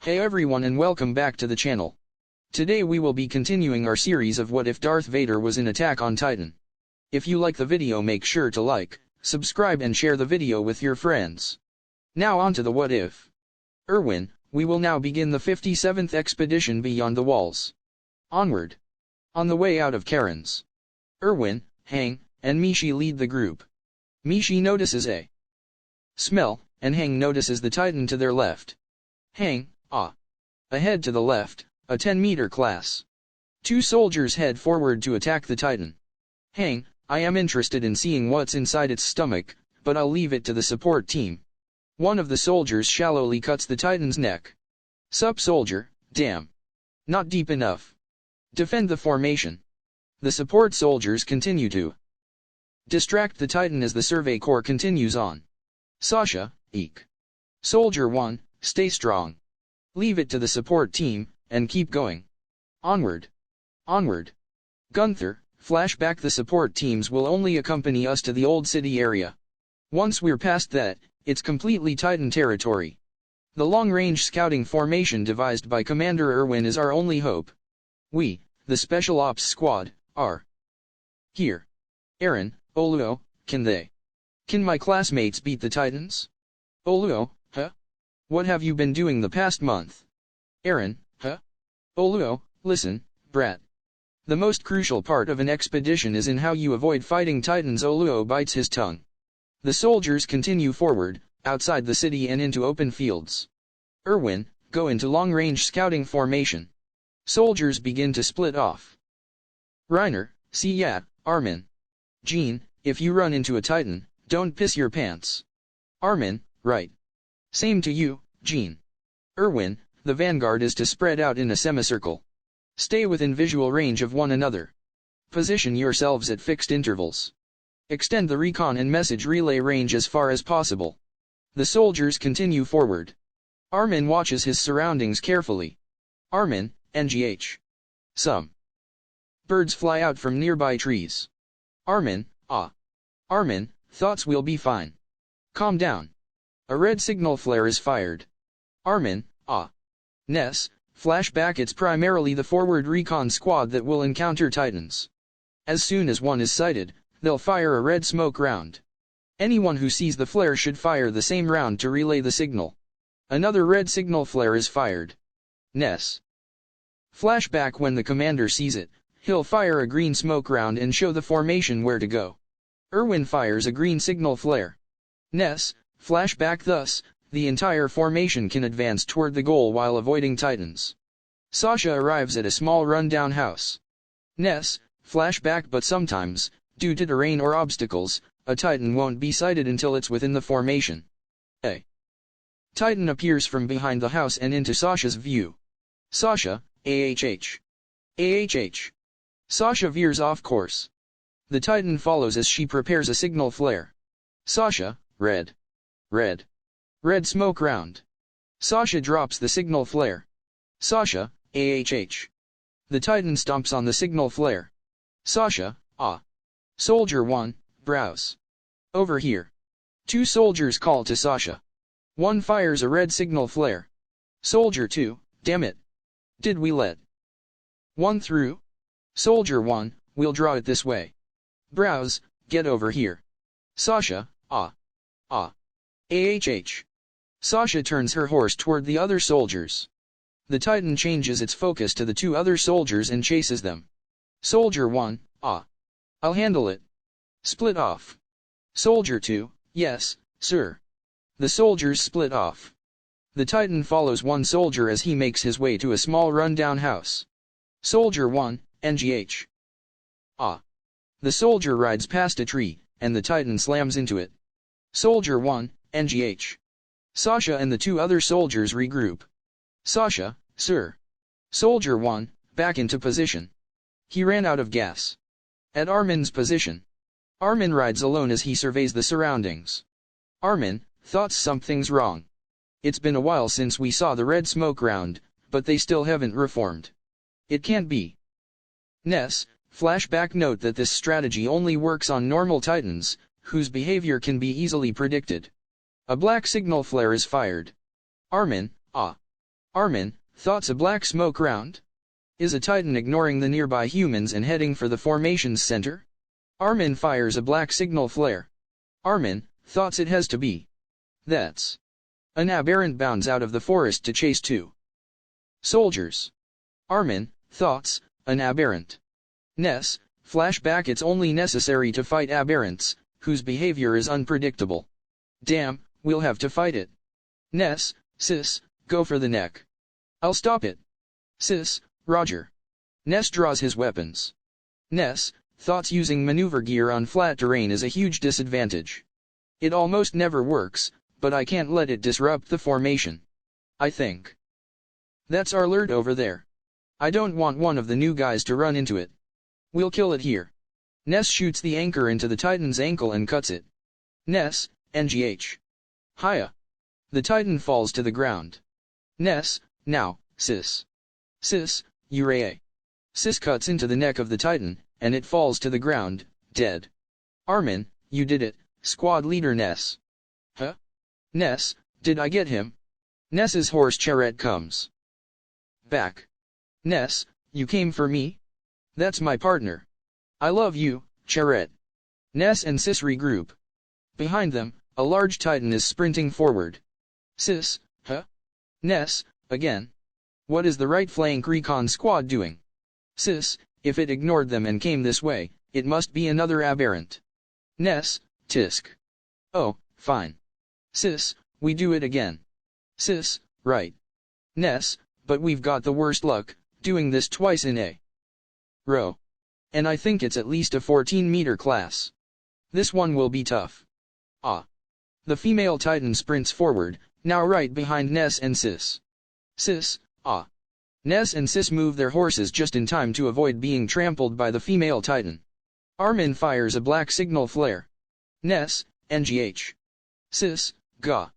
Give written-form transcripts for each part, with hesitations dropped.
Hey everyone and welcome back to the channel. Today we will be continuing our series of What If Darth Vader Was in Attack on Titan. If you like the video, make sure to like, subscribe and share the video with your friends. Now on to the what if. Erwin, we will now begin the 57th expedition beyond the walls. Onward. On the way out of Karen's, Erwin, Hang, and Mishi lead the group. Mishi notices a smell, and Hang notices the Titan to their left. Hang, ahead to the left, a 10-meter class. Two soldiers head forward to attack the Titan. Hang, I am interested in seeing what's inside its stomach, but I'll leave it to the support team. One of the soldiers shallowly cuts the Titan's neck. Sup soldier, damn. Not deep enough. Defend the formation. The support soldiers continue to distract the Titan as the survey corps continues on. Sasha, eek. Soldier 1, stay strong. Leave it to the support team, and keep going. Onward. Onward. Gunther, flashback. The support teams will only accompany us to the old city area. Once we're past that, it's completely Titan territory. The long-range scouting formation devised by Commander Erwin is our only hope. We, the Special Ops Squad, are here. Eren, Oluo, can my classmates beat the Titans? Oluo, huh? What have you been doing the past month? Eren, huh? Oluo, listen, brat. The most crucial part of an expedition is in how you avoid fighting Titans. Oluo bites his tongue. The soldiers continue forward, outside the city and into open fields. Erwin, go into long-range scouting formation. Soldiers begin to split off. Reiner, see ya, Armin. Jean, if you run into a Titan, don't piss your pants. Armin, right. Same to you, Jean. Erwin, the vanguard is to spread out in a semicircle. Stay within visual range of one another. Position yourselves at fixed intervals. Extend the recon and message relay range as far as possible. The soldiers continue forward. Armin watches his surroundings carefully. Armin, NGH. Some birds fly out from nearby trees. Armin, Armin, thoughts will be fine. Calm down. A red signal flare is fired. Armin, Ness, flashback. It's primarily the forward recon squad that will encounter Titans. As soon as one is sighted, they'll fire a red smoke round. Anyone who sees the flare should fire the same round to relay the signal. Another red signal flare is fired. Ness. Flashback. When the commander sees it, he'll fire a green smoke round and show the formation where to go. Erwin fires a green signal flare. Ness. Flashback. Thus, the entire formation can advance toward the goal while avoiding Titans. Sasha arrives at a small rundown house. Ness. Flashback. But sometimes, due to terrain or obstacles, a Titan won't be sighted until it's within the formation. A Titan appears from behind the house and into Sasha's view. Sasha, AHH. AHH. Sasha veers off course. The Titan follows as she prepares a signal flare. Sasha, red. Red. Red smoke round. Sasha drops the signal flare. Sasha, AHH. The Titan stomps on the signal flare. Sasha, Soldier 1, browse. Over here. Two soldiers call to Sasha. One fires a red signal flare. Soldier 2, damn it. Did we let one through? Soldier 1, we'll draw it this way. Browse, get over here. Sasha, AHH. Sasha turns her horse toward the other soldiers. The Titan changes its focus to the two other soldiers and chases them. Soldier 1, I'll handle it. Split off. Soldier 2, yes, sir. The soldiers split off. The Titan follows one soldier as he makes his way to a small rundown house. Soldier 1, NGH. The soldier rides past a tree, and the Titan slams into it. Soldier 1, NGH. Sasha and the two other soldiers regroup. Sasha, sir. Soldier 1, back into position. He ran out of gas. At Armin's position. Armin rides alone as he surveys the surroundings. Armin, thoughts something's wrong. It's been a while since we saw the red smoke round, but they still haven't reformed. It can't be. Ness, flashback. Note that this strategy only works on normal Titans, whose behavior can be easily predicted. A black signal flare is fired. Armin, Armin, thoughts a black smoke round? Is a Titan ignoring the nearby humans and heading for the formation's center? Armin fires a black signal flare. Armin, thoughts it has to be. That's. An aberrant bounds out of the forest to chase two soldiers. Armin, thoughts, an aberrant. Ness, flashback it's only necessary to fight aberrants, whose behavior is unpredictable. Damn, we'll have to fight it. Ness, sis, go for the neck. I'll stop it. Sis, roger. Ness draws his weapons. Ness, thoughts using maneuver gear on flat terrain is a huge disadvantage. It almost never works, but I can't let it disrupt the formation. I think. That's our lord over there. I don't want one of the new guys to run into it. We'll kill it here. Ness shoots the anchor into the Titan's ankle and cuts it. Ness, NGH. Hiya. The Titan falls to the ground. Ness, now, sis. Sis, Urea. Sis cuts into the neck of the Titan, and it falls to the ground, dead. Armin, you did it, squad leader Ness. Huh? Ness, did I get him? Ness's horse Charette comes back. Ness, you came for me? That's my partner. I love you, Charette. Ness and Sis regroup. Behind them, a large Titan is sprinting forward. Sis, huh? Ness, again. What is the right flank recon squad doing? Sis, if it ignored them and came this way, it must be another aberrant. Ness, tisk. Oh, fine. Sis, we do it again. Sis, right. Ness, but we've got the worst luck, doing this twice in a row. And I think it's at least a 14-meter class. This one will be tough. Ah. The female Titan sprints forward, now right behind Ness and Sis. Sis, ah. Ness and Sis move their horses just in time to avoid being trampled by the female Titan. Armin fires a black signal flare. Ness, NGH. Sis, Gah.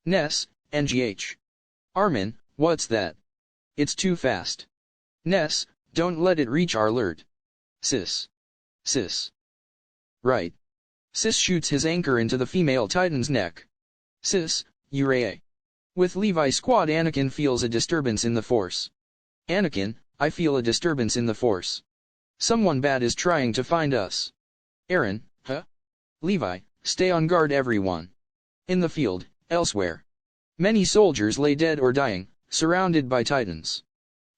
Ness, NGH. Armin, what's that? It's too fast. Ness, don't let it reach our lord. Sis. Sis. Right. Sis shoots his anchor into the female Titan's neck. Sis, Urea. With Levi squad Anakin feels a disturbance in the force. Anakin, I feel a disturbance in the force. Someone bad is trying to find us. Aaron, huh? Levi, stay on guard everyone. In the field, elsewhere. Many soldiers lay dead or dying, surrounded by Titans.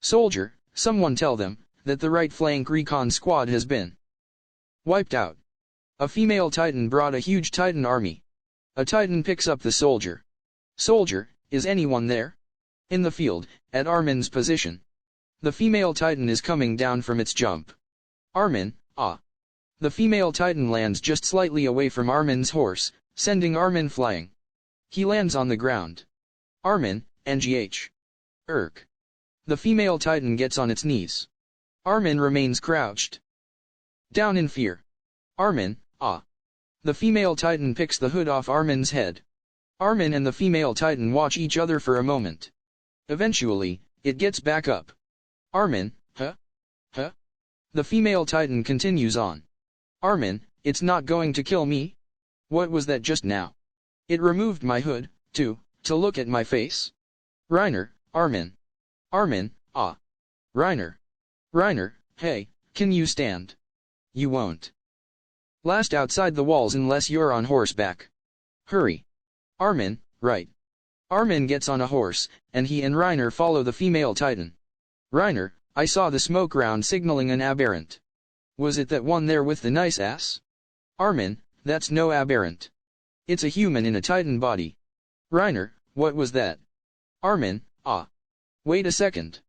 Soldier, someone tell them, that the right flank recon squad has been wiped out. A female Titan brought a huge Titan army. A Titan picks up the soldier. Soldier, is anyone there? In the field, at Armin's position. The female Titan is coming down from its jump. Armin, ah. The female Titan lands just slightly away from Armin's horse, sending Armin flying. He lands on the ground. Armin, NGH. The female Titan gets on its knees. Armin remains crouched down in fear. Armin, ah. The female Titan picks the hood off Armin's head. Armin and the female Titan watch each other for a moment. Eventually, it gets back up. Armin, huh? Huh? The female Titan continues on. Armin, it's not going to kill me? What was that just now? It removed my hood, to look at my face? Reiner, Armin. Armin, ah. Reiner. Reiner, hey, can you stand? You won't. Last outside the walls unless you're on horseback. Hurry. Armin, right. Armin gets on a horse, and he and Reiner follow the female Titan. Reiner, I saw the smoke round signaling an aberrant. Was it that one there with the nice ass? Armin, that's no aberrant. It's a human in a Titan body. Reiner, what was that? Armin, ah. Wait a second.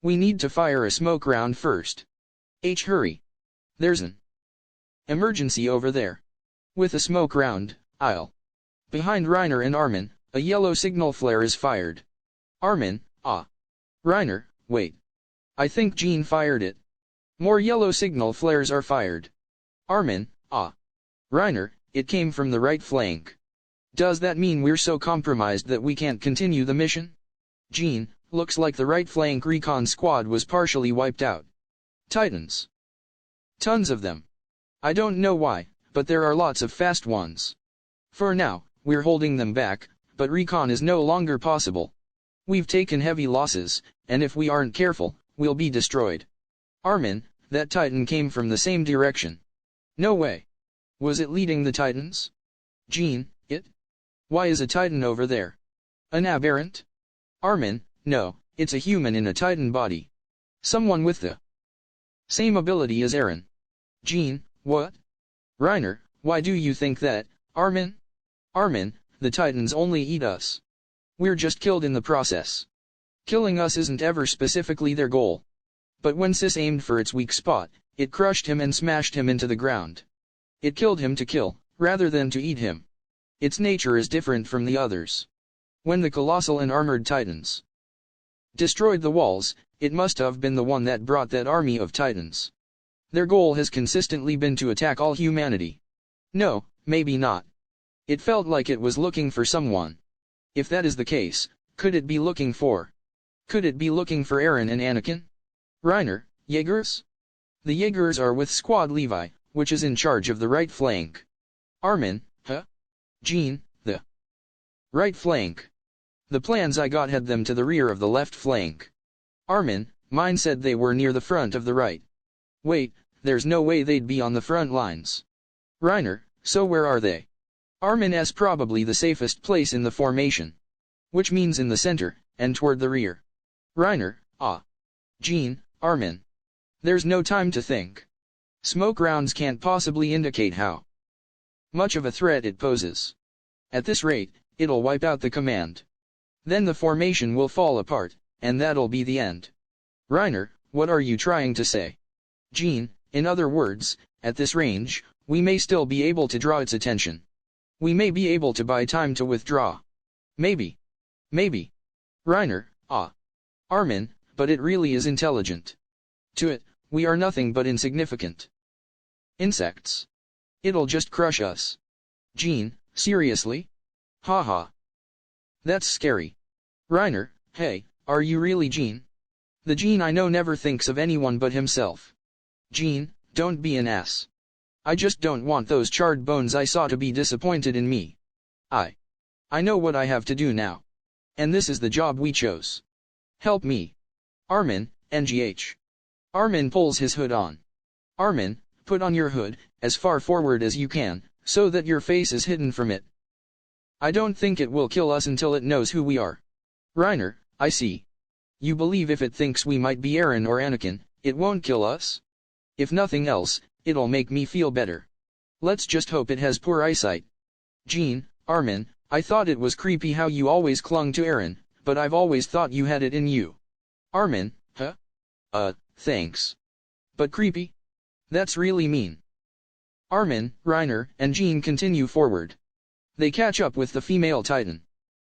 We need to fire a smoke round first. Hurry. There's an emergency over there. With a smoke round, I'll. Behind Reiner and Armin, a yellow signal flare is fired. Armin, ah. Reiner, wait. I think Jean fired it. More yellow signal flares are fired. Armin, ah. Reiner, it came from the right flank. Does that mean we're so compromised that we can't continue the mission? Jean, looks like the right flank recon squad was partially wiped out. Titans. Tons of them. I don't know why, but there are lots of fast ones. For now, we're holding them back, but recon is no longer possible. We've taken heavy losses, and if we aren't careful, we'll be destroyed. Armin, that Titan came from the same direction. No way. Was it leading the Titans? Jean, it? Why is a Titan over there? An aberrant? Armin, no, it's a human in a Titan body. Someone with the same ability as Eren. Jean, what? Reiner, why do you think that, Armin? Armin, the Titans only eat us. We're just killed in the process. Killing us isn't ever specifically their goal. But when Sis aimed for its weak spot, it crushed him and smashed him into the ground. It killed him to kill, rather than to eat him. Its nature is different from the others. When the colossal and armored Titans destroyed the walls, it must have been the one that brought that army of Titans. Their goal has consistently been to attack all humanity. No, maybe not. It felt like it was looking for someone. If that is the case, could it be looking for? Could it be looking for Eren and Anakin? Reiner, Jaegers? The Jaegers are with Squad Levi, which is in charge of the right flank. Armin, huh? Jean, the right flank. The plans I got had them to the rear of the left flank. Armin, mine said they were near the front of the right. Wait, there's no way they'd be on the front lines. Reiner, so where are they? Armin's probably the safest place in the formation. Which means in the center, and toward the rear. Reiner, ah. Jean, Armin. There's no time to think. Smoke rounds can't possibly indicate how much of a threat it poses. At this rate, it'll wipe out the command. Then the formation will fall apart, and that'll be the end. Reiner, what are you trying to say? Jean, in other words, at this range, we may still be able to draw its attention. We may be able to buy time to withdraw. Maybe. Maybe. Reiner, ah. Armin, but it really is intelligent. To it, we are nothing but insignificant insects. It'll just crush us. Jean, seriously? Haha. That's scary. Reiner, hey, are you really Jean? The Jean I know never thinks of anyone but himself. Jean, don't be an ass. I just don't want those charred bones I saw to be disappointed in me. I know what I have to do now. And this is the job we chose. Help me. Armin, NGH. Armin pulls his hood on. Armin, put on your hood, as far forward as you can, so that your face is hidden from it. I don't think it will kill us until it knows who we are. Reiner, I see. You believe if it thinks we might be Eren or Anakin, it won't kill us? If nothing else, it'll make me feel better. Let's just hope it has poor eyesight. Jean, Armin, I thought it was creepy how you always clung to Eren, but I've always thought you had it in you. Armin, huh? Thanks. But creepy? That's really mean. Armin, Reiner, and Jean continue forward. They catch up with the female Titan.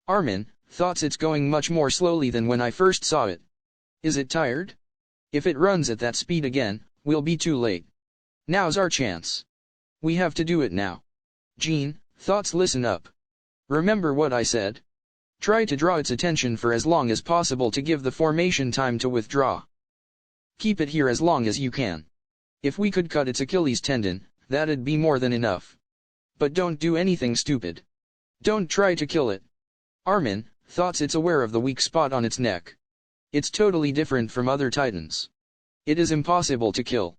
Armin, thoughts it's going much more slowly than when I first saw it. Is it tired? If it runs at that speed again, we'll be too late. Now's our chance. We have to do it now. Jean, thoughts listen up. Remember what I said? Try to draw its attention for as long as possible to give the formation time to withdraw. Keep it here as long as you can. If we could cut its Achilles tendon, that'd be more than enough. But don't do anything stupid. Don't try to kill it. Armin, thoughts it's aware of the weak spot on its neck. It's totally different from other Titans. It is impossible to kill.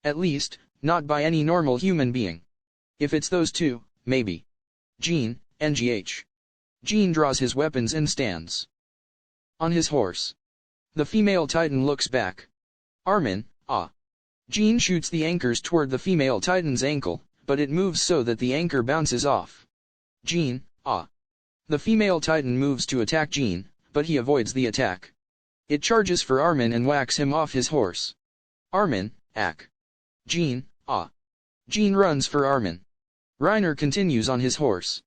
At least, not by any normal human being. If it's those two, maybe. Jean, NGH. Jean draws his weapons and stands on his horse. The female Titan looks back. Armin, ah. Jean shoots the anchors toward the female Titan's ankle, but it moves so that the anchor bounces off. Jean, ah. The female Titan moves to attack Jean, but he avoids the attack. It charges for Armin and whacks him off his horse. Armin, ack. Jean, ah. Jean runs for Armin. Reiner continues on his horse.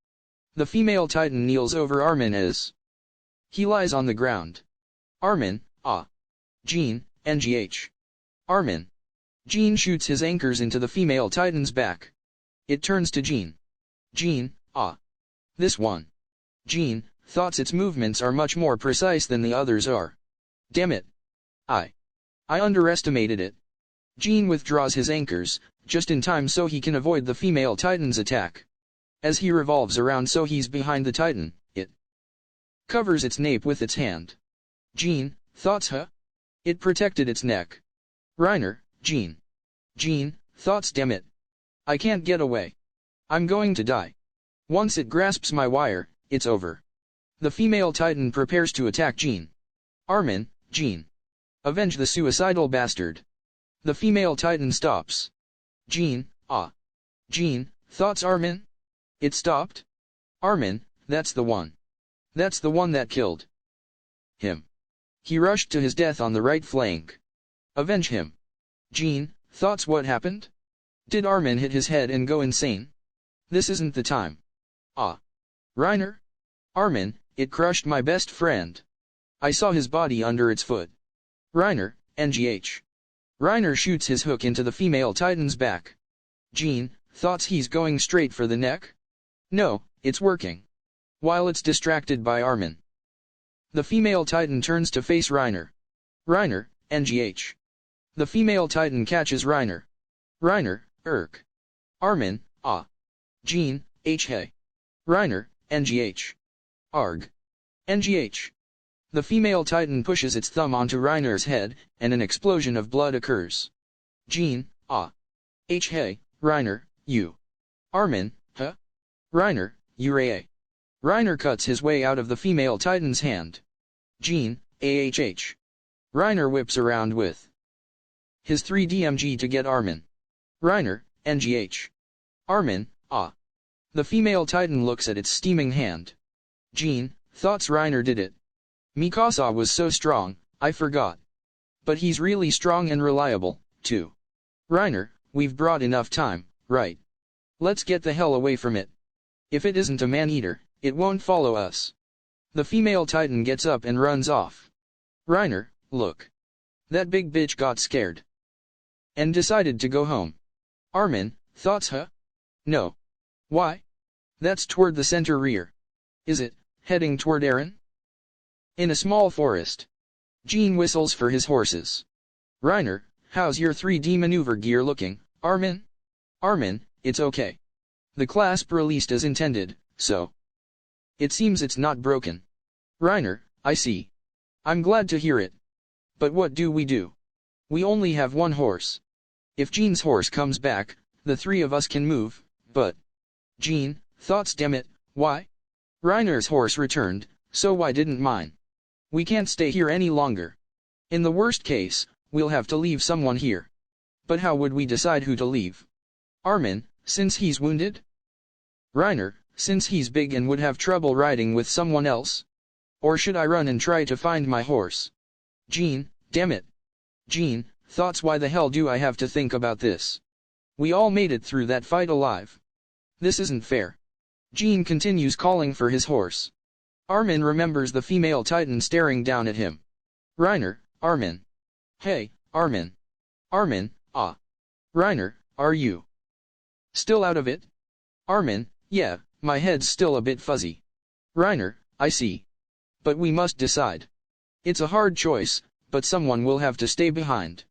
The female Titan kneels over Armin as he lies on the ground. Armin, ah. Jean, NGH. Armin. Jean shoots his anchors into the female Titan's back. It turns to Jean. Jean, ah. This one. Jean, thoughts its movements are much more precise than the others are. Damn it. I underestimated it. Jean withdraws his anchors, just in time so he can avoid the female Titan's attack. As he revolves around so he's behind the Titan, it Covers its nape with its hand. Jean, thoughts huh? It protected its neck. Reiner, Jean. Jean, thoughts damn it. I can't get away. I'm going to die. Once it grasps my wire, it's over. The female titan prepares to attack Jean. Armin, Jean. Avenge the suicidal bastard. The female titan stops. Jean, ah. Jean, thoughts Armin? It stopped? Armin, that's the one. That's the one that killed him. He rushed to his death on the right flank. Avenge him. Jean, thoughts what happened? Did Armin hit his head and go insane? This isn't the time. Ah. Reiner? Armin, it crushed my best friend. I saw his body under its foot. Reiner, NGH. Reiner shoots his hook into the female titan's back. Jean, thoughts he's going straight for the neck? No, it's working. While it's distracted by Armin. The female titan turns to face Reiner. Reiner, NGH. The female titan catches Reiner. Reiner, Erk. Armin, ah. Jean, H. Hey. Reiner, NGH. Arg. NGH. The female titan pushes its thumb onto Reiner's head, and an explosion of blood occurs. Jean, ah. H. Hey, Reiner, you. Armin, huh? Reiner, Urae. Reiner cuts his way out of the female titan's hand. Jean, AHH. Reiner whips around with his 3DMG to get Armin. Reiner, NGH. Armin, ah. The female titan looks at its steaming hand. Jean, thoughts Reiner did it. Mikasa was so strong, I forgot. But he's really strong and reliable, too. Reiner, we've brought enough time, right? Let's get the hell away from it. If it isn't a man-eater, it won't follow us. The female titan gets up and runs off. Reiner, look. That big bitch got scared. And decided to go home. Armin, thoughts huh? No. Why? That's toward the center rear. Is it, heading toward Eren? In a small forest. Jean whistles for his horses. Reiner, how's your 3D maneuver gear looking, Armin? Armin, it's okay. The clasp released as intended, so. It seems it's not broken. Reiner, I see. I'm glad to hear it. But what do? We only have one horse. If Jean's horse comes back, the three of us can move, but. Jean, thoughts damn it, why? Reiner's horse returned, so why didn't mine? We can't stay here any longer. In the worst case, we'll have to leave someone here. But how would we decide who to leave? Armin, since he's wounded? Reiner, since he's big and would have trouble riding with someone else? Or should I run and try to find my horse? Jean, damn it. Jean, thoughts why the hell do I have to think about this? We all made it through that fight alive. This isn't fair. Jean continues calling for his horse. Armin remembers the female titan staring down at him. Reiner, Armin. Hey, Armin. Armin, ah. Reiner, are you still out of it? Armin, yeah, my head's still a bit fuzzy. Reiner, I see. But we must decide. It's a hard choice, but someone will have to stay behind.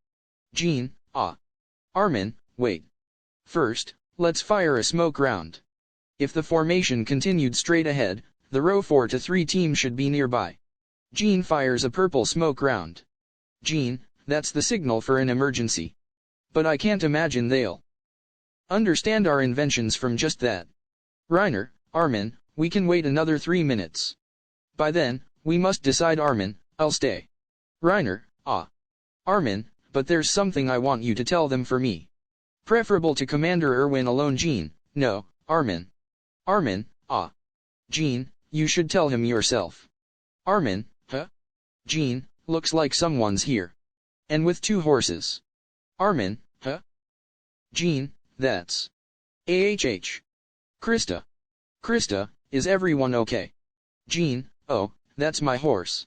Jean, ah. Armin, wait. First, let's fire a smoke round. If the formation continued straight ahead, the row 4 to 3 team should be nearby. Jean fires a purple smoke round. Jean, that's the signal for an emergency. But I can't imagine they'll understand our inventions from just that. Reiner, Armin, we can wait another 3 minutes. By then, we must decide. Armin, I'll stay. Reiner, ah. Armin, but there's something I want you to tell them for me. Preferable to Commander Erwin alone. Jean, no, Armin. Armin, ah. Jean, you should tell him yourself. Armin, huh? Jean, looks like someone's here. And with 2 horses. Armin, huh? Jean, that's AHH. Krista. Krista, is everyone okay? Jean, oh, that's my horse.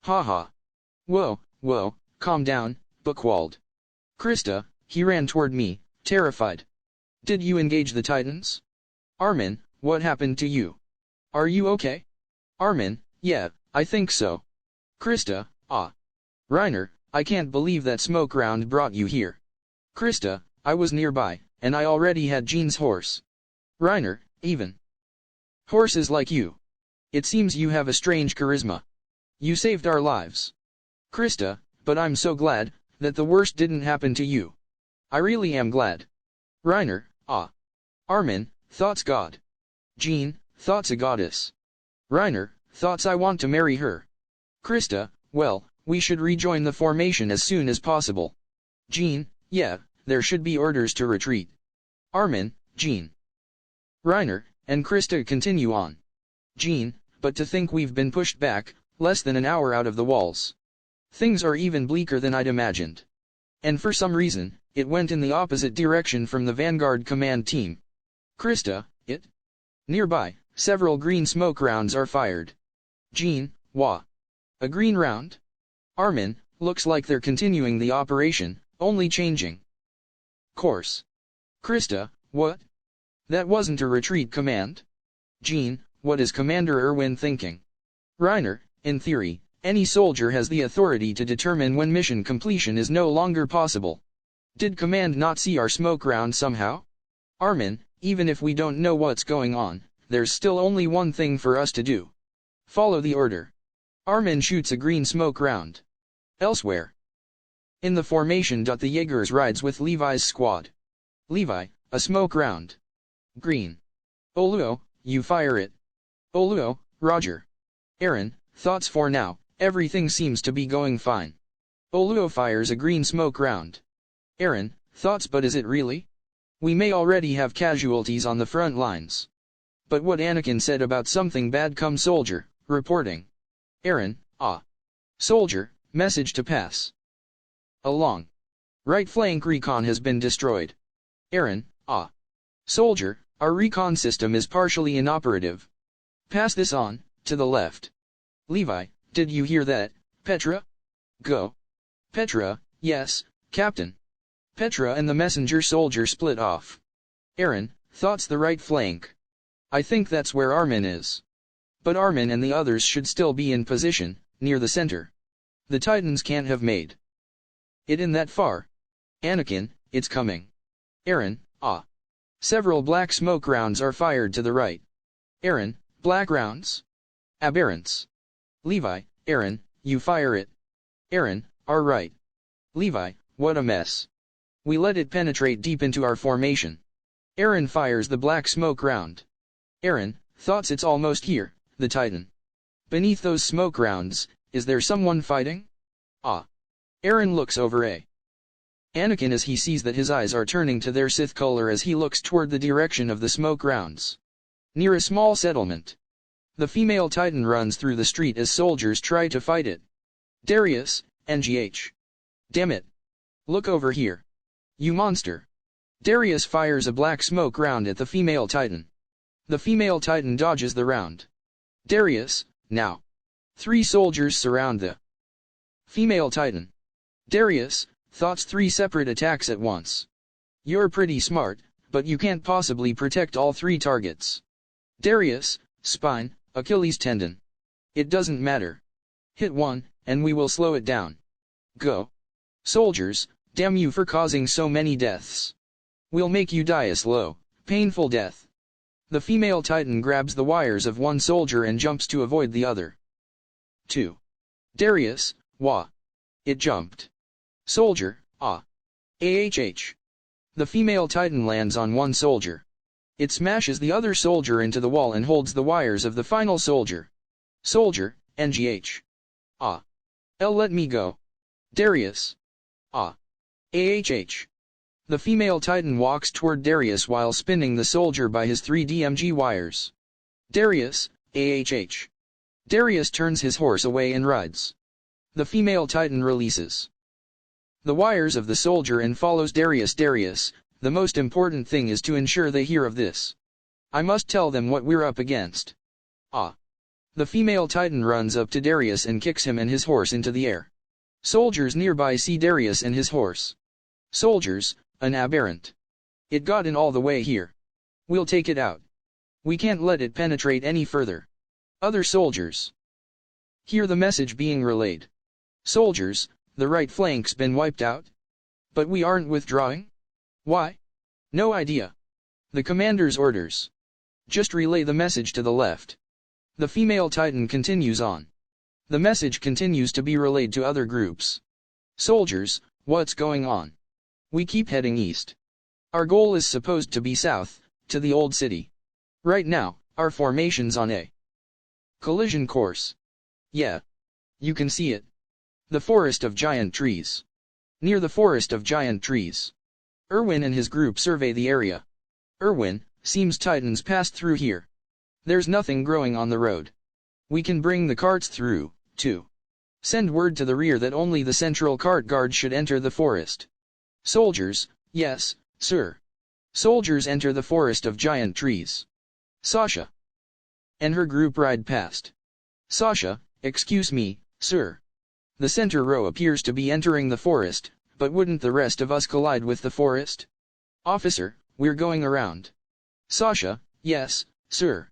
Haha. Whoa, whoa, calm down, Buchwald. Krista, he ran toward me, terrified. Did you engage the Titans? Armin, what happened to you? Are you okay? Armin, yeah, I think so. Krista, ah. Reiner, I can't believe that smoke round brought you here. Krista, I was nearby, and I already had Jean's horse. Reiner, even horses like you It seems you have a strange charisma. You saved our lives. Krista, but I'm so glad that the worst didn't happen to you. I really am glad. Reiner, ah. Armin, thoughts God. Jean, thoughts a goddess. Reiner, thoughts I want to marry her. Krista, well, we should rejoin the formation as soon as possible. Jean, yeah, there should be orders to retreat. Armin, Jean. Reiner, and Krista continue on. Jean, but to think we've been pushed back, less than an hour out of the walls. Things are even bleaker than I'd imagined. And for some reason, it went in the opposite direction from the Vanguard command team. Krista, it? Nearby, several green smoke rounds are fired. Jean, wah. A green round? Armin, looks like they're continuing the operation, only changing course. Krista, what? That wasn't a retreat command? Jean, what is Commander Irwin thinking? Reiner, in theory, any soldier has the authority to determine when mission completion is no longer possible. Did Command not see our smoke round somehow? Armin, even if we don't know what's going on, there's still only one thing for us to do. Follow the order. Armin shoots a green smoke round. Elsewhere. In the formation. The Jaegers rides with Levi's squad. Levi, a smoke round. Green. Oluo, you fire it. Oluo, Roger. Aaron, thoughts for now, everything seems to be going fine. Oluo fires a green smoke round. Aaron, thoughts, but is it really? We may already have casualties on the front lines. But what Anakin said about something bad come soldier, reporting. Aaron, ah. Soldier, message to pass along. Right flank recon has been destroyed. Aaron, ah. Soldier, our recon system is partially inoperative. Pass this on, to the left. Levi, did you hear that, Petra? Go. Petra, yes, Captain. Petra and the messenger soldier split off. Aaron, thoughts the right flank. I think that's where Armin is. But Armin and the others should still be in position, near the center. The Titans can't have made it in that far. Anakin, it's coming. Aaron, ah. Several black smoke rounds are fired to the right. Aaron, black rounds? Aberrants. Levi, Aaron, you fire it. Aaron, our right. Levi, what a mess. We let it penetrate deep into our formation. Aaron fires the black smoke round. Aaron, thoughts it's almost here, the Titan. Beneath those smoke rounds, is there someone fighting? Ah. Aaron looks over Anakin as he sees that his eyes are turning to their Sith color as he looks toward the direction of the smoke rounds. Near a small settlement. The female Titan runs through the street as soldiers try to fight it. Darius, NGH. Damn it. Look over here. You monster. Darius fires a black smoke round at the female Titan. The female Titan dodges the round. Darius, now. 3 soldiers surround the female Titan. Darius, thoughts 3 separate attacks at once. You're pretty smart, but you can't possibly protect all 3 targets. Darius, spine, Achilles tendon. It doesn't matter. Hit 1, and we will slow it down. Go. Soldiers, damn you for causing so many deaths. We'll make you die a slow, painful death. The female Titan grabs the wires of one soldier and jumps to avoid the other. 2. Darius, wah. It jumped. Soldier, ah. AHH. The female Titan lands on one soldier. It smashes the other soldier into the wall and holds the wires of the final soldier. Soldier, NGH. Ah. Let me go. Darius. Ah. AHH. The female Titan walks toward Darius while spinning the soldier by his 3 DMG wires. Darius, AHH. Darius turns his horse away and rides. The female Titan releases the wires of the soldier and follows Darius. Darius, the most important thing is to ensure they hear of this. I must tell them what we're up against. Ah. The female Titan runs up to Darius and kicks him and his horse into the air. Soldiers nearby see Darius and his horse. Soldiers, an aberrant. It got in all the way here. We'll take it out. We can't let it penetrate any further. Other soldiers hear the message being relayed. Soldiers, the right flank's been wiped out? But we aren't withdrawing? Why? No idea. The commander's orders. Just relay the message to the left. The female Titan continues on. The message continues to be relayed to other groups. Soldiers, what's going on? We keep heading east. Our goal is supposed to be south, to the old city. Right now, our formation's on a collision course. Yeah. You can see it. The forest of giant trees. Near the forest of giant trees. Erwin and his group survey the area. Erwin, seems Titans passed through here. There's nothing growing on the road. We can bring the carts through, too. Send word to the rear that only the central cart guard should enter the forest. Soldiers, yes, sir. Soldiers enter the forest of giant trees. Sasha and her group ride past. Sasha, excuse me, sir. The center row appears to be entering the forest, but wouldn't the rest of us collide with the forest? Officer, we're going around. Sasha, yes, sir.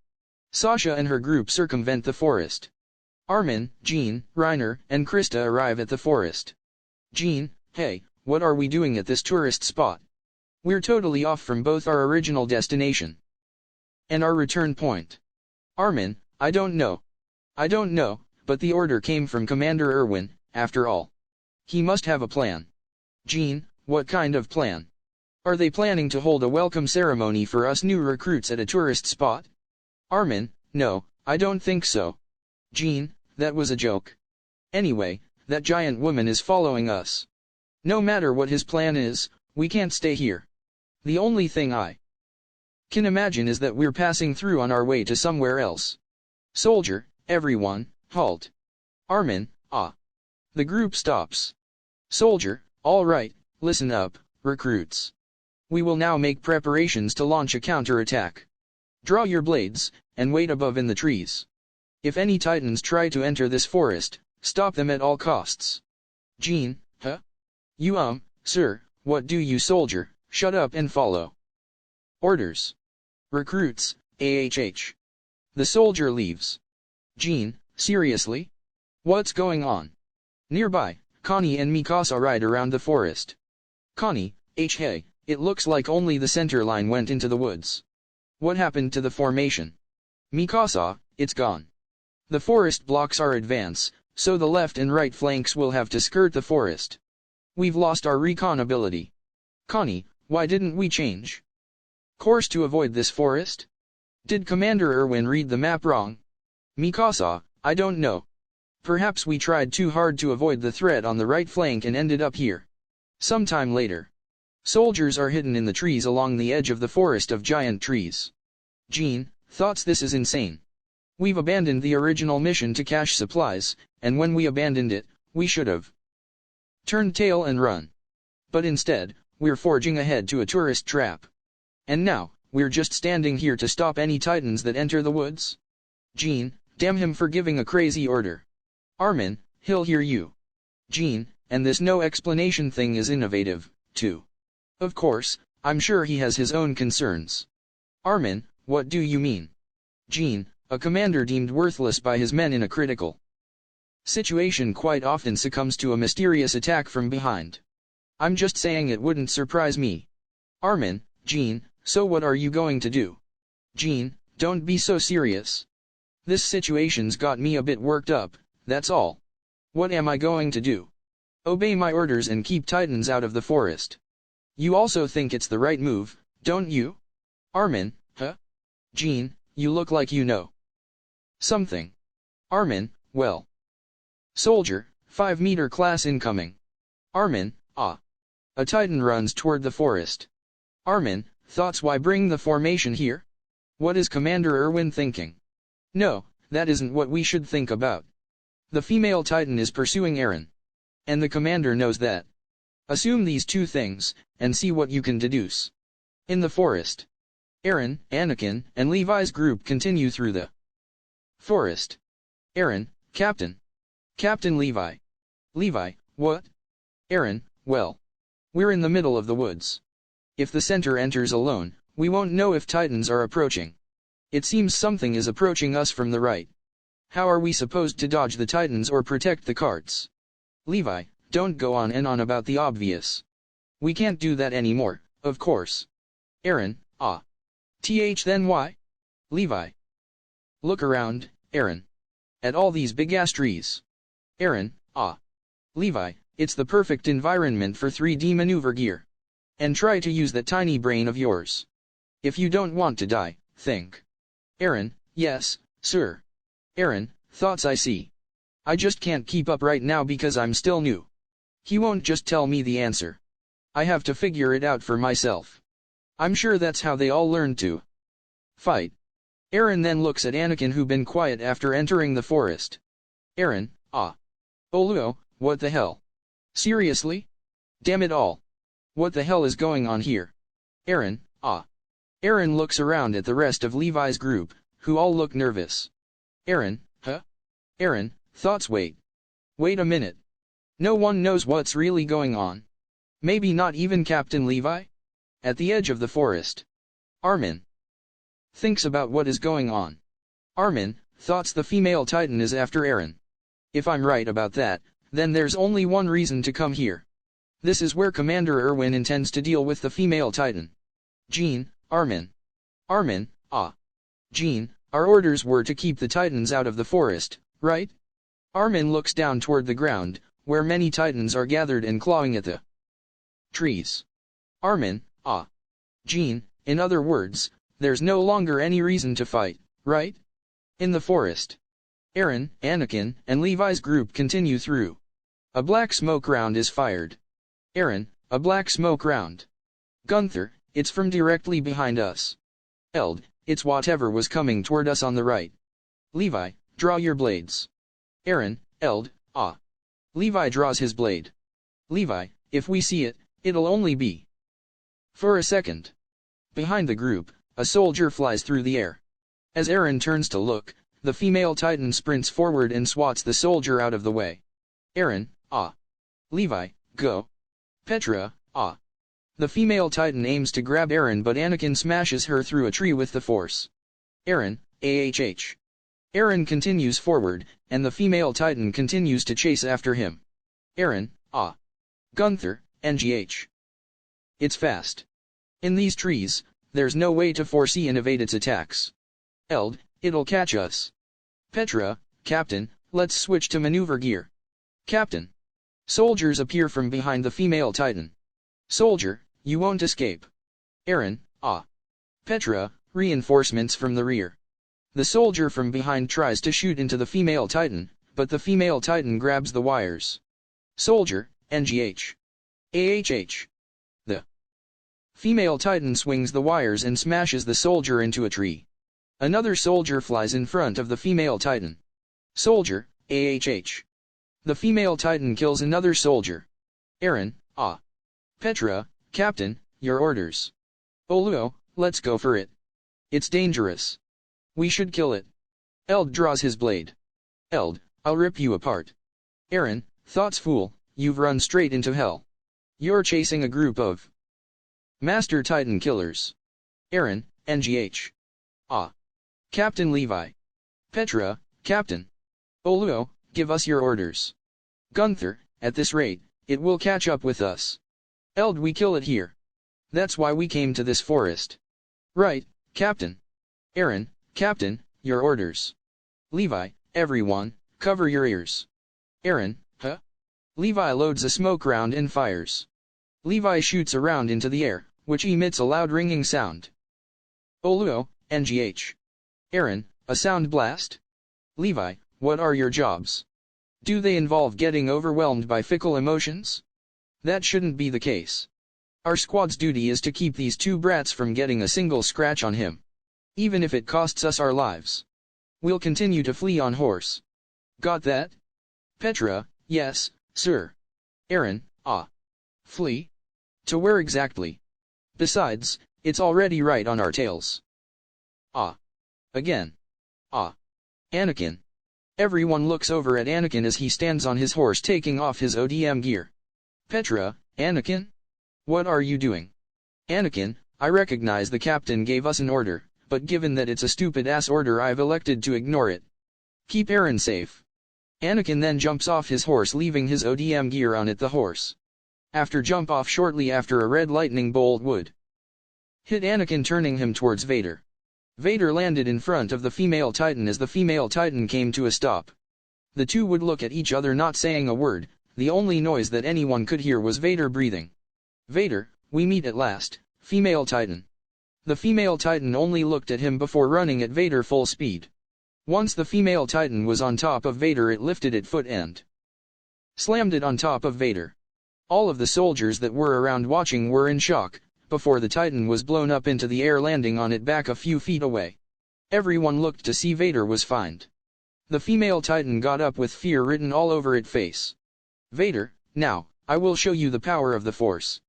Sasha and her group circumvent the forest. Armin, Jean, Reiner, and Krista arrive at the forest. Jean, hey, what are we doing at this tourist spot? We're totally off from both our original destination and our return point. Armin, I don't know. I don't know, but the order came from Commander Erwin, after all. He must have a plan. Jean, what kind of plan? Are they planning to hold a welcome ceremony for us new recruits at a tourist spot? Armin, no, I don't think so. Jean, that was a joke. Anyway, that giant woman is following us. No matter what his plan is, we can't stay here. The only thing I can imagine is that we're passing through on our way to somewhere else. Soldier, everyone, halt. Armin, ah. The group stops. Soldier, all right, listen up, recruits. We will now make preparations to launch a counterattack. Draw your blades, and wait above in the trees. If any Titans try to enter this forest, stop them at all costs. Jean, huh? You sir, what do you soldier, shut up and follow. Orders. Recruits, AHH. The soldier leaves. Jean, seriously? What's going on? Nearby, Connie and Mikasa ride around the forest. Connie, hey, it looks like only the center line went into the woods. What happened to the formation? Mikasa, it's gone. The forest blocks our advance, so the left and right flanks will have to skirt the forest. We've lost our recon ability. Connie, why didn't we change course to avoid this forest? Did Commander Erwin read the map wrong? Mikasa, I don't know. Perhaps we tried too hard to avoid the threat on the right flank and ended up here. Sometime later. Soldiers are hidden in the trees along the edge of the forest of giant trees. Jean, thoughts this is insane. We've abandoned the original mission to cache supplies, and when we abandoned it, we should have turned tail and run. But instead, we're forging ahead to a tourist trap. And now, we're just standing here to stop any Titans that enter the woods? Jean, damn him for giving a crazy order. Armin, he'll hear you. Jean, and this no explanation thing is innovative, too. Of course, I'm sure he has his own concerns. Armin, what do you mean? Jean, a commander deemed worthless by his men in a critical situation quite often succumbs to a mysterious attack from behind. I'm just saying it wouldn't surprise me. Armin, Jean, so what are you going to do? Jean, don't be so serious. This situation's got me a bit worked up, that's all. What am I going to do? Obey my orders and keep Titans out of the forest. You also think it's the right move, don't you? Armin, huh? Jean, you look like you know something. Armin, well. Soldier, 5-meter class incoming. Armin, ah. A Titan runs toward the forest. Armin, thoughts why bring the formation here? What is Commander Erwin thinking? No, that isn't what we should think about. The female Titan is pursuing Eren. And the commander knows that. Assume these two things, and see what you can deduce. In the forest. Eren, Anakin, and Levi's group continue through the forest. Eren, Captain. Captain Levi. Levi, what? Eren, well. We're in the middle of the woods. If the center enters alone, we won't know if Titans are approaching. It seems something is approaching us from the right. How are we supposed to dodge the Titans or protect the carts? Levi, don't go on and on about the obvious. We can't do that anymore, of course. Eren, ah. Then why? Levi. Look around, Aaron. At all these big-ass trees. Aaron, Levi, it's the perfect environment for 3D maneuver gear. And try to use that tiny brain of yours. If you don't want to die, think. Aaron, yes, sir. Aaron, thoughts I see. I just can't keep up right now because I'm still new. He won't just tell me the answer. I have to figure it out for myself. I'm sure that's how they all learned to fight. Aaron then looks at Anakin, who been quiet after entering the forest. Aaron, Oluo, what the hell? Seriously? Damn it all. What the hell is going on here? Aaron, Aaron looks around at the rest of Levi's group, who all look nervous. Aaron, huh? Aaron, thoughts wait. Wait a minute. No one knows what's really going on. Maybe not even Captain Levi? At the edge of the forest. Armin thinks about what is going on. Armin thoughts the female Titan is after Aaron. If I'm right about that, then there's only one reason to come here. This is where Commander Erwin intends to deal with the female Titan. Jean, Armin. Armin, Jean, our orders were to keep the Titans out of the forest, right? Armin looks down toward the ground, where many Titans are gathered and clawing at the trees. Armin, Jean, in other words, there's no longer any reason to fight, right? In the forest. Aaron, Anakin, and Levi's group continue through. A black smoke round is fired. Aaron, a black smoke round. Gunther, it's from directly behind us. Eld, it's whatever was coming toward us on the right. Levi, draw your blades. Aaron, Eld, Levi draws his blade. Levi, if we see it, it'll only be for a second. Behind the group, a soldier flies through the air. As Aaron turns to look, the female Titan sprints forward and swats the soldier out of the way. Aaron, Levi, go. Petra, The female Titan aims to grab Aaron, but Anakin smashes her through a tree with the force. Aaron, AHH. Aaron continues forward, and the female Titan continues to chase after him. Aaron, Gunther, NGH. It's fast. In these trees, there's no way to foresee and evade its attacks. Eld, it'll catch us. Petra, Captain, let's switch to maneuver gear. Captain. Soldiers appear from behind the female Titan. Soldier, you won't escape. Aaron, Petra, reinforcements from the rear. The soldier from behind tries to shoot into the female Titan, but the female Titan grabs the wires. Soldier, NGH. AHH. The female Titan swings the wires and smashes the soldier into a tree. Another soldier flies in front of the female Titan. Soldier, AHH. The female Titan kills another soldier. Aaron, Petra, Captain, your orders. Oluo, let's go for it. It's dangerous. We should kill it. Eld draws his blade. Eld, I'll rip you apart. Aaron, thoughts fool, you've run straight into hell. You're chasing a group of Master Titan killers. Aaron, NGH. Captain Levi. Petra, Captain. Oluo, give us your orders. Gunther, at this rate, it will catch up with us. Eld, we kill it here. That's why we came to this forest. Right, Captain. Aaron, Captain, your orders. Levi, everyone, cover your ears. Aaron, huh? Levi loads a smoke round and fires. Levi shoots a round into the air, which emits a loud ringing sound. Oluo, NGH. Aaron, a sound blast? Levi, what are your jobs? Do they involve getting overwhelmed by fickle emotions? That shouldn't be the case. Our squad's duty is to keep these two brats from getting a single scratch on him. Even if it costs us our lives. We'll continue to flee on horse. Got that? Petra, yes, sir. Aaron, flee? To where exactly? Besides, it's already right on our tails. Again. Anakin. Everyone looks over at Anakin as he stands on his horse taking off his ODM gear. Petra, Anakin? What are you doing? Anakin, I recognize the captain gave us an order, but given that it's a stupid-ass order, I've elected to ignore it. Keep Aaron safe. Anakin then jumps off his horse, leaving his ODM gear on the horse. After jump off shortly after, a red lightning bolt would hit Anakin, turning him towards Vader. Vader landed in front of the female Titan as the female Titan came to a stop. The two would look at each other not saying a word, the only noise that anyone could hear was Vader breathing. Vader, we meet at last, female Titan. The female Titan only looked at him before running at Vader full speed. Once the female Titan was on top of Vader, it lifted its foot and slammed it on top of Vader. All of the soldiers that were around watching were in shock, before the Titan was blown up into the air, landing on its back a few feet away. Everyone looked to see Vader was fine. The female Titan got up with fear written all over its face. Vader, now, I will show you the power of the Force.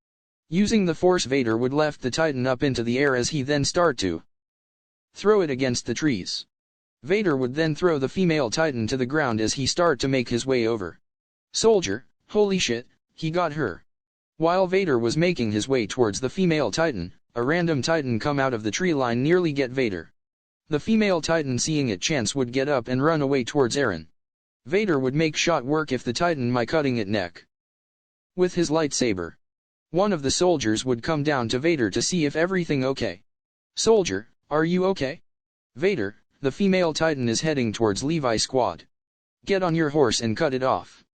Using the Force, Vader would lift the Titan up into the air as he then start to throw it against the trees. Vader would then throw the female Titan to the ground as he start to make his way over. Soldier, holy shit, he got her. While Vader was making his way towards the female Titan, a random Titan come out of the tree line nearly get Vader. The female Titan, seeing it chance, would get up and run away towards Aaron. Vader would make shot work if the Titan by cutting it neck with his lightsaber. One of the soldiers would come down to Vader to see if everything okay. Soldier, are you okay? Vader, the female Titan is heading towards Levi's squad. Get on your horse and cut it off.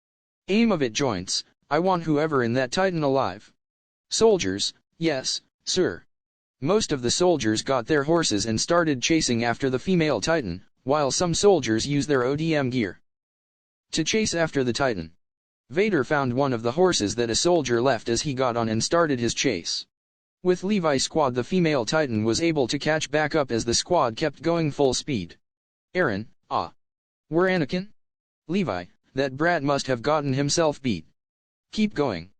Aim of it joints, I want whoever in that Titan alive. Soldiers, yes, sir. Most of the soldiers got their horses and started chasing after the female Titan, while some soldiers used their ODM gear to chase after the Titan. Vader found one of the horses that a soldier left as he got on and started his chase. With Levi's squad, the female Titan was able to catch back up as the squad kept going full speed. Aaron, we're Anakin? Levi, that brat must have gotten himself beat. Keep going.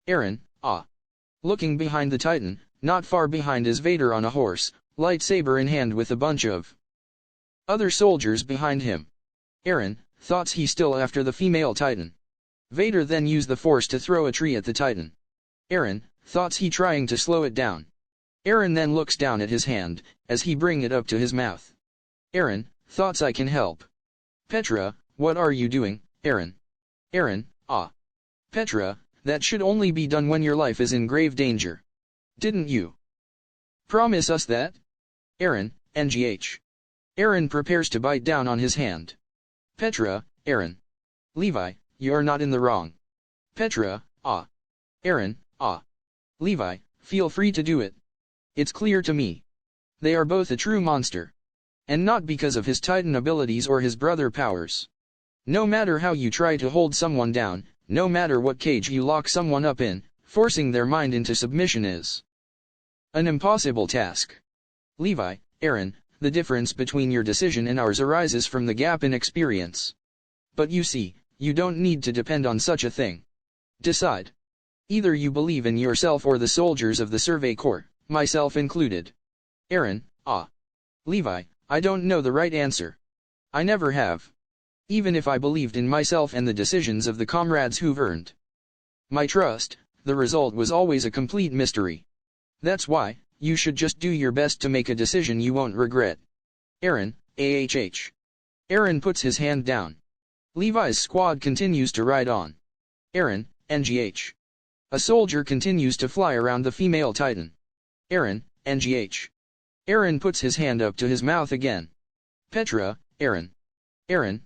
Aaron, Looking behind the Titan, not far behind is Vader on a horse, lightsaber in hand with a bunch of other soldiers behind him. Aaron, thoughts he still after the female Titan. Vader then used the Force to throw a tree at the Titan. Aaron, thoughts he trying to slow it down. Aaron then looks down at his hand, as he bring it up to his mouth. Aaron, thoughts I can help. Petra, what are you doing, Aaron? Aaron, Petra, that should only be done when your life is in grave danger. Didn't you promise us that? Aaron, NGH. Aaron prepares to bite down on his hand. Petra, Aaron. Levi, you're not in the wrong. Petra, Aaron, Levi, feel free to do it. It's clear to me. They are both a true monster. And not because of his Titan abilities or his brother powers. No matter how you try to hold someone down, no matter what cage you lock someone up in, forcing their mind into submission is an impossible task. Levi, Aaron, the difference between your decision and ours arises from the gap in experience. But you see, you don't need to depend on such a thing. Decide. Either you believe in yourself or the soldiers of the Survey Corps, myself included. Aaron, Levi, I don't know the right answer. I never have. Even if I believed in myself and the decisions of the comrades who've earned my trust, the result was always a complete mystery. That's why, you should just do your best to make a decision you won't regret. Aaron, AHH. Aaron puts his hand down. Levi's squad continues to ride on. Aaron, NGH. A soldier continues to fly around the female Titan. Aaron, NGH. Aaron puts his hand up to his mouth again. Petra, Aaron. Aaron,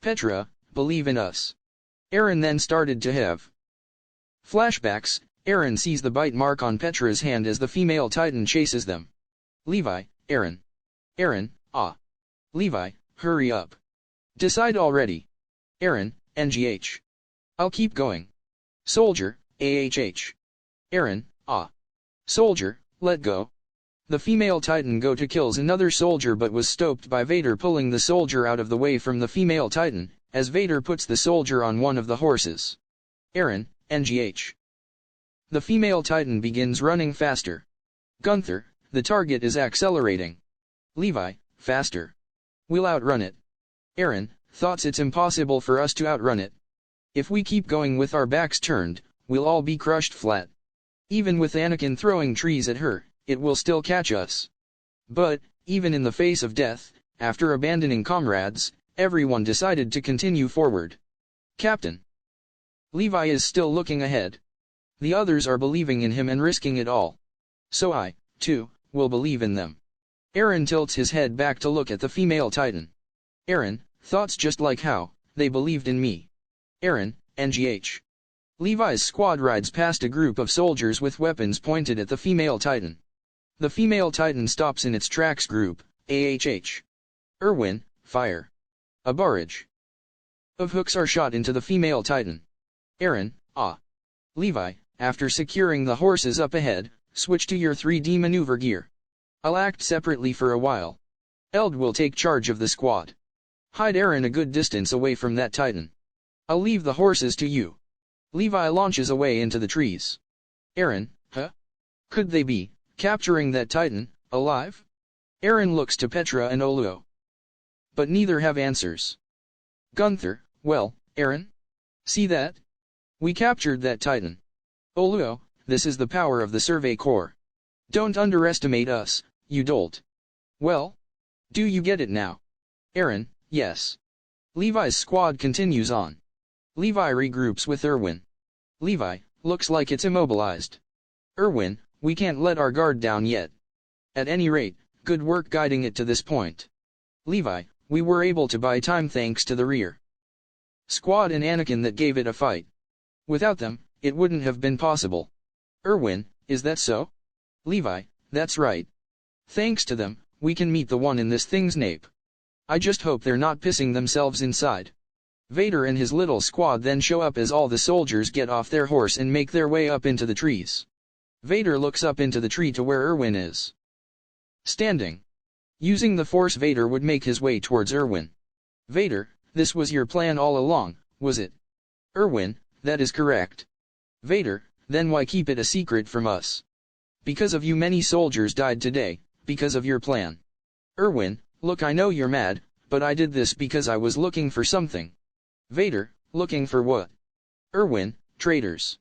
Petra, believe in us. Aaron then started to have flashbacks. Aaron sees the bite mark on Petra's hand as the female Titan chases them. Levi, Aaron. Aaron, Levi, hurry up. Decide already. Aaron, NGH. I'll keep going. Soldier, AHH. Aaron, Soldier, let go. The female Titan go to kills another soldier but was stopped by Vader pulling the soldier out of the way from the female Titan, as Vader puts the soldier on one of the horses. Aaron, NGH. The female Titan begins running faster. Gunther, the target is accelerating. Levi, faster. We'll outrun it. Aaron, thoughts it's impossible for us to outrun it. If we keep going with our backs turned, we'll all be crushed flat. Even with Anakin throwing trees at her, it will still catch us. But, even in the face of death, after abandoning comrades, everyone decided to continue forward. Captain. Levi is still looking ahead. The others are believing in him and risking it all. So I, too, will believe in them. Aaron tilts his head back to look at the female Titan. Aaron, thoughts just like how they believed in me. Aaron, NGH. Levi's squad rides past a group of soldiers with weapons pointed at the female Titan. The female Titan stops in its tracks. Group, AHH. Erwin, fire. A barrage of hooks are shot into the female Titan. Aaron, ah. Levi, after securing the horses up ahead, switch to your 3D maneuver gear. I'll act separately for a while. Eld will take charge of the squad. Hide Aaron a good distance away from that Titan. I'll leave the horses to you. Levi launches away into the trees. Aaron, huh? Could they be capturing that Titan alive? Aaron looks to Petra and Oluo, but neither have answers. Gunther, well, Aaron? See that? We captured that Titan. Oluo, this is the power of the Survey Corps. Don't underestimate us, you dolt. Well? Do you get it now? Aaron, yes. Levi's squad continues on. Levi regroups with Erwin. Levi, looks like it's immobilized. Erwin, we can't let our guard down yet. At any rate, good work guiding it to this point. Levi, we were able to buy time thanks to the rear squad and Anakin that gave it a fight. Without them, it wouldn't have been possible. Erwin, is that so? Levi, that's right. Thanks to them, we can meet the one in this thing's nape. I just hope they're not pissing themselves inside. Vader and his little squad then show up as all the soldiers get off their horse and make their way up into the trees. Vader looks up into the tree to where Erwin is standing. Using the Force, Vader would make his way towards Erwin. Vader, this was your plan all along, was it? Erwin, that is correct. Vader, then why keep it a secret from us? Because of you many soldiers died today, because of your plan. Erwin, look, I know you're mad, but I did this because I was looking for something. Vader, looking for what? Erwin, traitors.